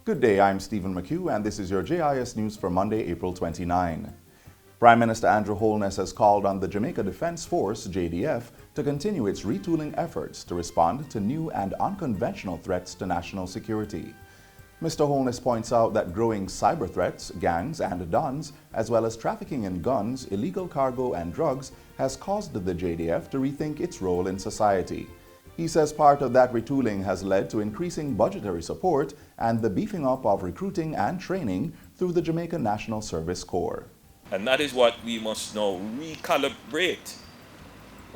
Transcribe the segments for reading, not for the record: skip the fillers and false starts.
Good day, I'm Stephen McHugh, and this is your JIS News for Monday, April 29. Prime Minister Andrew Holness has called on the Jamaica Defence Force, JDF, to continue its retooling efforts to respond to new and unconventional threats to national security. Mr. Holness points out that growing cyber threats, gangs and dons, as well as trafficking in guns, illegal cargo and drugs, has caused the JDF to rethink its role in society. He says part of that retooling has led to increasing budgetary support and the beefing up of recruiting and training through the Jamaica National Service Corps. And that is what we must now recalibrate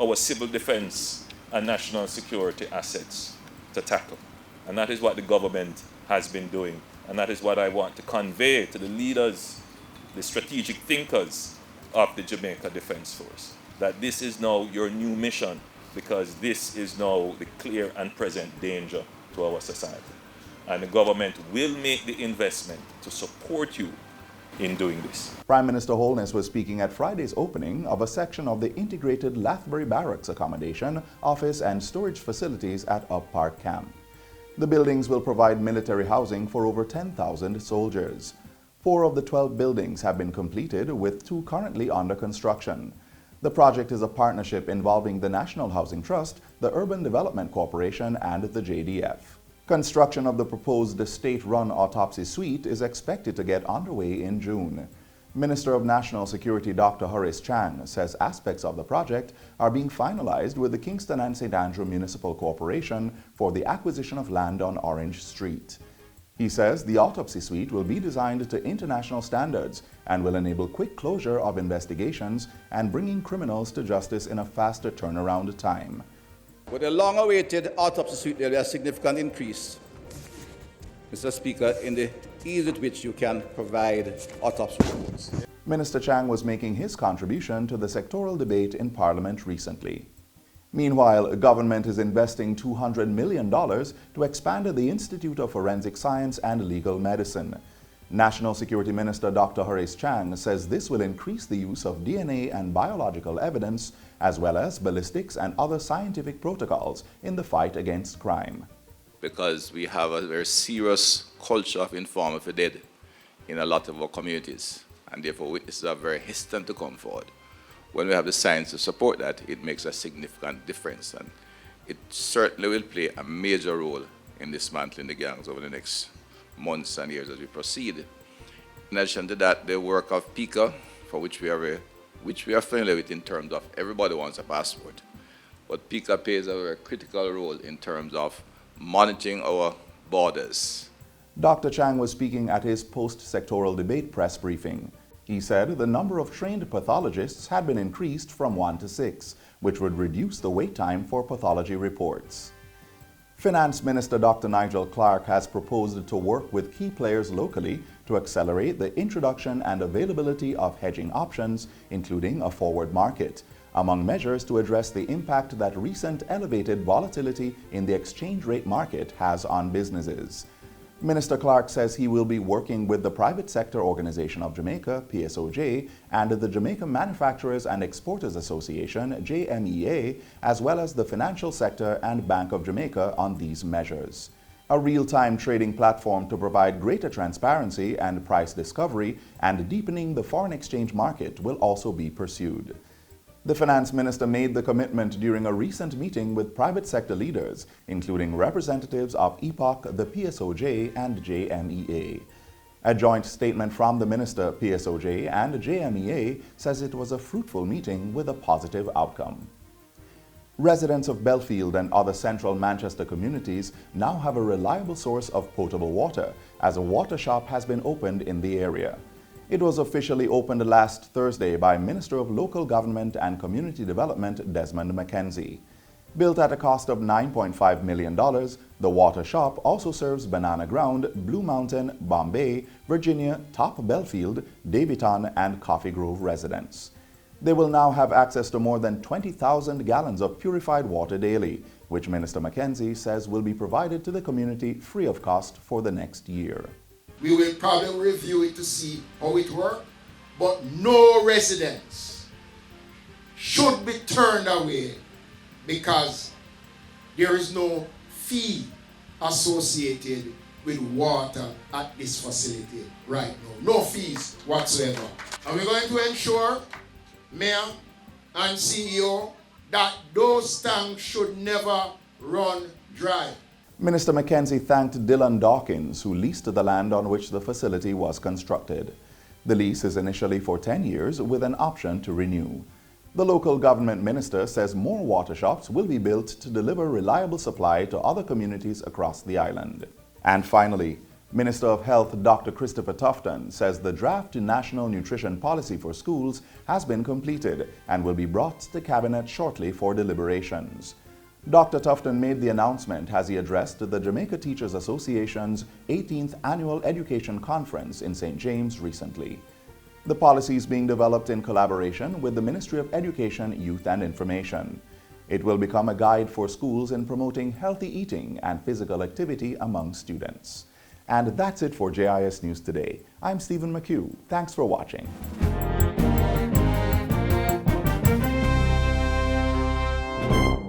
our civil defense and national security assets to tackle. And that is what the government has been doing. And that is what I want to convey to the leaders, the strategic thinkers of the Jamaica Defence Force, that this is now your new mission, because this is now the clear and present danger to our society. And the government will make the investment to support you in doing this. Prime Minister Holness was speaking at Friday's opening of a section of the integrated Lathbury Barracks accommodation, office and storage facilities at Up Park Camp. The buildings will provide military housing for over 10,000 soldiers. 4 of the 12 buildings have been completed, with 2 currently under construction. The project is a partnership involving the National Housing Trust, the Urban Development Corporation, and the JDF. Construction of the proposed Staterun autopsy suite is expected to get underway in June. Minister of National Security Dr. Horace Chan says aspects of the project are being finalized with the Kingston and St. Andrew Municipal Corporation for the acquisition of land on Orange Street. He says the autopsy suite will be designed to international standards and will enable quick closure of investigations and bringing criminals to justice in a faster turnaround time. With a long-awaited autopsy suite, there will be a significant increase, Mr. Speaker, in the ease with which you can provide autopsy reports. Minister Chang was making his contribution to the sectoral debate in Parliament recently. Meanwhile, government is investing $200 million to expand the Institute of Forensic Science and Legal Medicine. National Security Minister Dr. Horace Chan says this will increase the use of DNA and biological evidence, as well as ballistics and other scientific protocols in the fight against crime. Because we have a very serious culture of inform if you're dead in a lot of our communities, and therefore witnesses are very hesitant to come forward. When we have the science to support that, it makes a significant difference, and it certainly will play a major role in dismantling the gangs over the next months and years as we proceed. In addition to that, the work of PICA, for which we are familiar with in terms of everybody wants a passport, but PICA plays a very critical role in terms of monitoring our borders. Dr. Chang was speaking at his post-sectoral debate press briefing. He said the number of trained pathologists had been increased from 1 to 6, which would reduce the wait time for pathology reports. Finance Minister Dr. Nigel Clarke has proposed to work with key players locally to accelerate the introduction and availability of hedging options, including a forward market, among measures to address the impact that recent elevated volatility in the exchange rate market has on businesses. Minister Clarke says he will be working with the Private Sector Organization of Jamaica, PSOJ, and the Jamaica Manufacturers and Exporters Association, JMEA, as well as the financial sector and Bank of Jamaica on these measures. A real-time trading platform to provide greater transparency and price discovery and deepening the foreign exchange market will also be pursued. The finance minister made the commitment during a recent meeting with private sector leaders, including representatives of EPOC, the PSOJ, and JMEA. A joint statement from the minister, PSOJ, and JMEA says it was a fruitful meeting with a positive outcome. Residents of Belfield and other central Manchester communities now have a reliable source of potable water, as a water shop has been opened in the area. It was officially opened last Thursday by Minister of Local Government and Community Development Desmond McKenzie. Built at a cost of $9.5 million, the water shop also serves Banana Ground, Blue Mountain, Bombay, Virginia, Top Belfield, Davyton, and Coffee Grove residents. They will now have access to more than 20,000 gallons of purified water daily, which Minister McKenzie says will be provided to the community free of cost for the next year. We will probably review it to see how it works, but no residents should be turned away because there is no fee associated with water at this facility right now. No fees whatsoever. And we're going to ensure, Mayor and CEO, that those tanks should never run dry. Minister Mackenzie thanked Dylan Dawkins, who leased the land on which the facility was constructed. The lease is initially for 10 years with an option to renew. The local government minister says more water shops will be built to deliver reliable supply to other communities across the island. And finally, Minister of Health Dr. Christopher Tufton says the draft to National Nutrition Policy for Schools has been completed and will be brought to Cabinet shortly for deliberations. Dr. Tufton made the announcement as he addressed the Jamaica Teachers Association's 18th Annual Education Conference in St. James recently. The policy is being developed in collaboration with the Ministry of Education, Youth and Information. It will become a guide for schools in promoting healthy eating and physical activity among students. And that's it for JIS News Today. I'm Stephen McHugh. Thanks for watching.